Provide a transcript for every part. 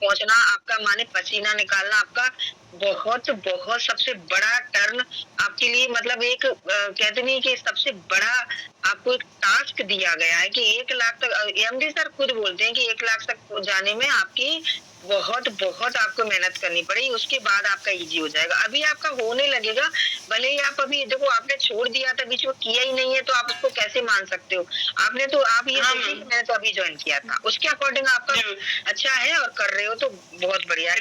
पहुंचना, आपका माने पसीना निकालना, आपका बहुत बहुत सबसे बड़ा टर्न आपके लिए, मतलब एक कहते नहीं कि सबसे बड़ा आपको एक टास्क दिया गया है कि 1 लाख तक, एमडी सर खुद बोलते हैं कि 1 लाख तक जाने में आपकी बहुत बहुत आपको मेहनत करनी पड़ेगी, उसके बाद आपका इजी हो जाएगा। अभी आपका होने लगेगा, भले ही आप अभी देखो आपने छोड़ दिया था, बीच में किया ही नहीं है, तो आप उसको कैसे मान सकते हो? आपने तो आप ये सोचिए कि मैंने तो अभी ज्वाइन किया था, उसके अकॉर्डिंग आपका अच्छा है और कर रहे हो तो बहुत बढ़िया है।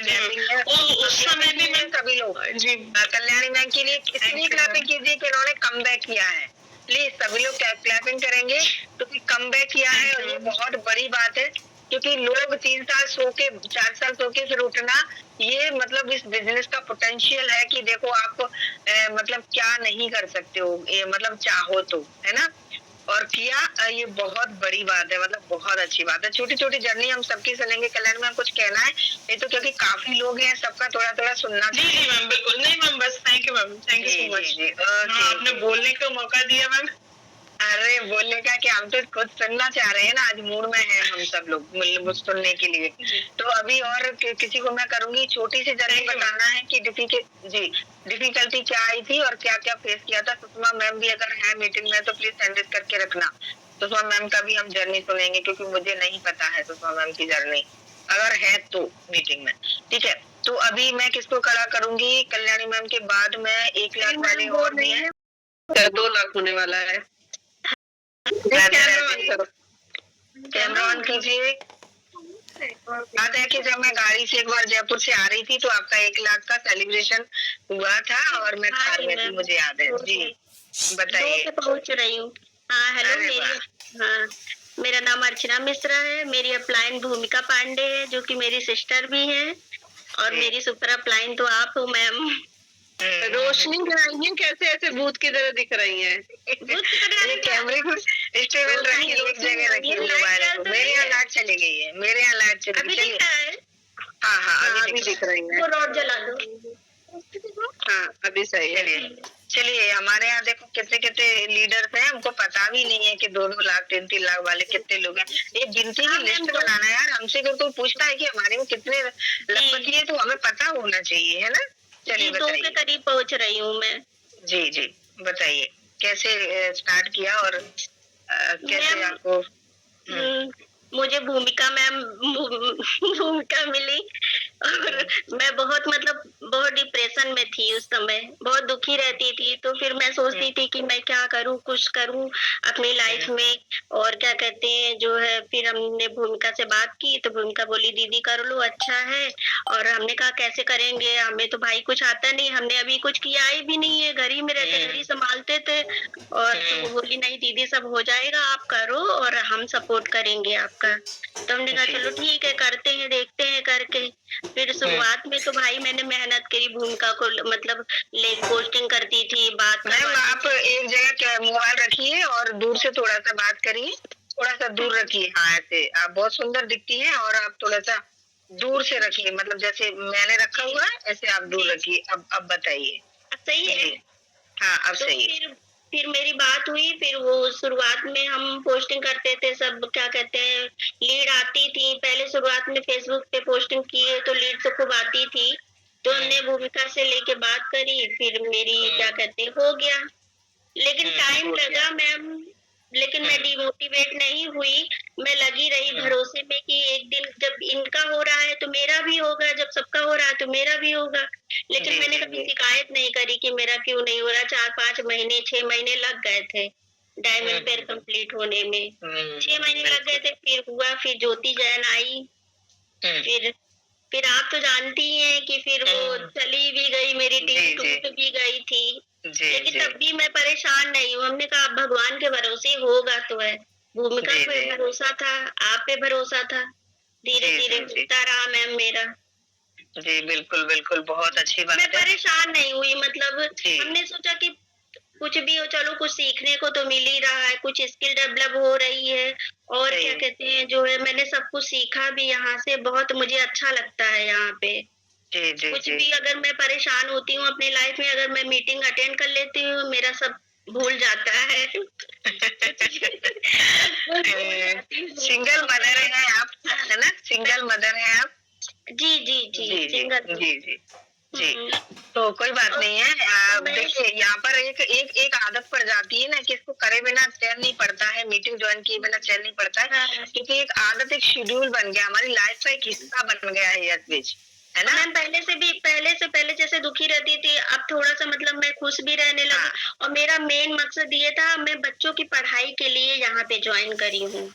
उस समय भी मैं सभी लोग जी कल्याणी मैम के लिए इसलिए क्लैपिंग कीजिए कि इन्होंने कम बैक किया है। प्लीज सभी लोग क्लैपिंग करेंगे क्योंकि कम बैक किया है और ये बहुत बड़ी बात है, क्योंकि लोग 3 साल सो के 4 साल सो के फिर उठना, ये मतलब इस बिजनेस का पोटेंशियल है कि देखो आप मतलब क्या नहीं कर सकते हो, ये मतलब चाहो तो, है ना? और किया, ये बहुत बड़ी बात है, मतलब बहुत अच्छी बात है। छोटी छोटी जर्नी हम सबकी सुनेंगे। कल्याण मैम कुछ कहना है? नहीं तो क्योंकि काफी लोग हैं, सबका थोड़ा थोड़ा सुनना। जी जी मैम, बिल्कुल नहीं मैम, बस thank you ma'am, thank you so much. आपने बोलने का मौका दिया मैम। अरे बोलने का क्या, हम तो खुद सुनना चाह रहे हैं ना, आज मूड में हैं हम सब लोग मतलब सुनने के लिए। तो अभी और किसी को मैं करूंगी, छोटी सी जर्नी बताना है कि डिफिकल्टी क्या आई थी और क्या क्या फेस किया था। सुषमा मैम भी अगर है मीटिंग में तो प्लीज सेंड करके रखना, सुषमा मैम का भी हम जर्नी सुनेंगे, क्योंकि मुझे नहीं पता है सुषमा मैम की जर्नी, अगर है तो मीटिंग में। ठीक है, तो अभी मैं किसको खड़ा करूंगी? कल्याणी मैम के बाद में 1 लाख वाले और भी है, 2 लाख होने वाला है। कैमरा ऑन कीजिए। बात है कि जब मैं गाड़ी से एक बार जयपुर से आ रही थी तो आपका 1 लाख का सेलिब्रेशन हुआ था और मैं कार में थी, मुझे याद है जी। बताइए। पहुंच रही हूँ। हाँ हेलो, हाँ मेरा नाम अर्चना मिश्रा है, मेरी अपलाइन भूमिका पांडे है जो कि मेरी सिस्टर भी है, और मेरी सुपर अपलाइन तो आप हो मैम। रोशनी कराई है, कैसे ऐसे भूत की तरह दिख रही है? कैमरे को स्टेबल रखिए, एक जगह रखिए मोबाइल को। मेरे यहाँ लाइट चली गई है, मेरे यहाँ लाइट चली गई है। हाँ अभी दिख रही है। रोड जला दो। हाँ अभी सही है। चलिए हमारे यहाँ देखो कितने कितने लीडर्स हैं, हमको पता भी नहीं है कि 2-2 लाख 3-3 लाख वाले कितने लोग हैं। एक गिनती की लिस्ट बनाना यार, हमसे अगर कोई पूछता है कि हमारे में कितने लखपति है तो हमें पता होना चाहिए, है ना? चलिए बताइए। 2 के करीब पहुंच रही हूँ मैं। जी बताइए कैसे स्टार्ट किया और कैसे आपको मुझे भूमिका मैम भूमिका मिली और मैं बहुत मतलब बहुत डिप्रेशन में थी उस समय, बहुत दुखी रहती थी। तो फिर मैं सोचती थी कि मैं क्या करूं, कुछ करूं अपनी लाइफ में, और क्या कहते हैं जो है। फिर हमने भूमिका से बात की तो भूमिका बोली दीदी कर लो, अच्छा है। और हमने कहा कैसे करेंगे, हमें तो भाई कुछ आता नहीं, हमने अभी कुछ किया ही भी नहीं है, घर ही में रहते, घर ही संभालते थे। और तो वो बोली नहीं दीदी सब हो जाएगा, आप करो और हम सपोर्ट करेंगे आपका। तो हमने कहा चलो ठीक है करते हैं, देखते हैं करके। फिर शुरुआत में तो भाई मैंने मेहनत करी भूमिका को, मतलब लेग पोस्टिंग करती थी, बात मैम आप एक जगह मोबाइल रखिए और दूर से थोड़ा सा बात करिए, थोड़ा सा दूर रखिए। हाँ ऐसे आप बहुत सुंदर दिखती हैं और आप थोड़ा सा दूर से रखिए, मतलब जैसे मैंने रखा हुआ है ऐसे आप दूर रखिए। अब बताइए। सही है? हाँ अब तो सही है। फिर मेरी बात हुई, फिर वो शुरुआत में हम पोस्टिंग करते थे सब, क्या कहते हैं लीड आती थी। पहले शुरुआत में फेसबुक पे पोस्टिंग किए तो लीड तो खूब आती थी। तो हमने भूमिका से लेके बात करी, फिर मेरी क्या कहते हैं हो गया, लेकिन टाइम लगा मैम। लेकिन मैं डिमोटिवेट नहीं हुई, मैं लगी रही भरोसे में कि एक दिन जब इनका हो रहा है तो मेरा भी होगा, जब सबका हो रहा है तो मेरा भी होगा। लेकिन मैंने कभी शिकायत नहीं करी कि मेरा क्यों नहीं हो रहा। 4-5 महीने 6 महीने लग गए थे डायमंड पेयर कंप्लीट होने में, 6 महीने लग गए थे। फिर हुआ, फिर ज्योति जैन आई, फिर आप तो जानती ही हैं कि फिर वो चली भी गई, मेरी टीम टूट भी गई थी। लेकिन तब भी मैं परेशान नहीं हूँ। हमने कहा भगवान के भरोसे होगा तो है, भूमिका पे भरोसा था, आप पे भरोसा था, धीरे धीरे होता रहा मैम मेरा। जी बिल्कुल बहुत अच्छी बात है। मैं परेशान नहीं हुई, मतलब हमने सोचा कि कुछ भी हो चलो कुछ सीखने को तो मिल ही रहा है, कुछ स्किल डेवलप हो रही है। और क्या कहते हैं जो है मैंने सब कुछ सीखा भी यहाँ से, बहुत मुझे अच्छा लगता है यहाँ पे। कुछ भी अगर मैं परेशान होती हूँ अपनी लाइफ में, अगर मैं मीटिंग अटेंड कर लेती हूँ मेरा सब भूल जाता है। सिंगल मदर है आप, है ना? सिंगल मदर है आप? जी जी सिंगल। जी जी जी। हम्म, तो कोई बात और नहीं है। मैं देखिए यहाँ पर एक एक एक आदत पड़ जाती है ना कि इसको करे बिना चैन नहीं पड़ता है, मीटिंग ज्वाइन किए बिना चैन नहीं पड़ता है, हाँ, क्योंकि एक आदत, एक शेड्यूल बन गया, हमारी लाइफ का एक हिस्सा बन गया है यस बीच, है ना? मैम पहले जैसे दुखी रहती थी, अब थोड़ा-सा मतलब मैं खुश भी रहने लगी। हाँ और मेरा मेन मकसद ये था, मैं बच्चों की पढ़ाई के लिए यहाँ पे जॉइन करी हूँ,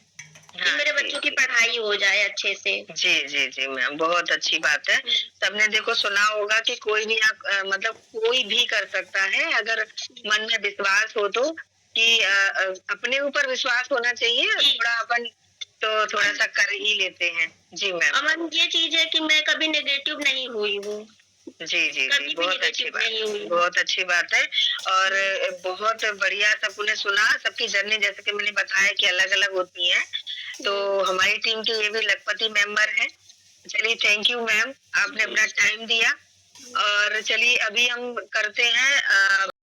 कि हाँ मेरे जी बच्चों की जी पढ़ाई हो जाए अच्छे से। जी जी जी मैम, बहुत अच्छी बात है। सबने देखो सुना होगा कि कोई भी आप मतलब कोई भी कर सकता है अगर मन में विश्वास हो तो, कि अपने ऊपर विश्वास होना चाहिए, जी, थोड़ा अपन तो थोड़ा सा कर ही लेते हैं। जी मैम। अमन ये चीज़ है कि मैं कभी नेगेटिव नहीं हुई हूँ, जी जी जी, कभी भी बहुत अच्छी नेगेटिव बात नहीं है, हुई हूँ। बहुत अच्छी बात है। और हुँ, बहुत बढ़िया, सबने सुना, सबकी जर्नी जैसे कि मैंने बताया कि अलग अलग होती है। तो हुँ। हमारी टीम के ये भी लखपति मेंबर हैं। चलिए थैंक यू मैम, आपने अपना टाइम दिया। और चलिए अभी हम करते हैं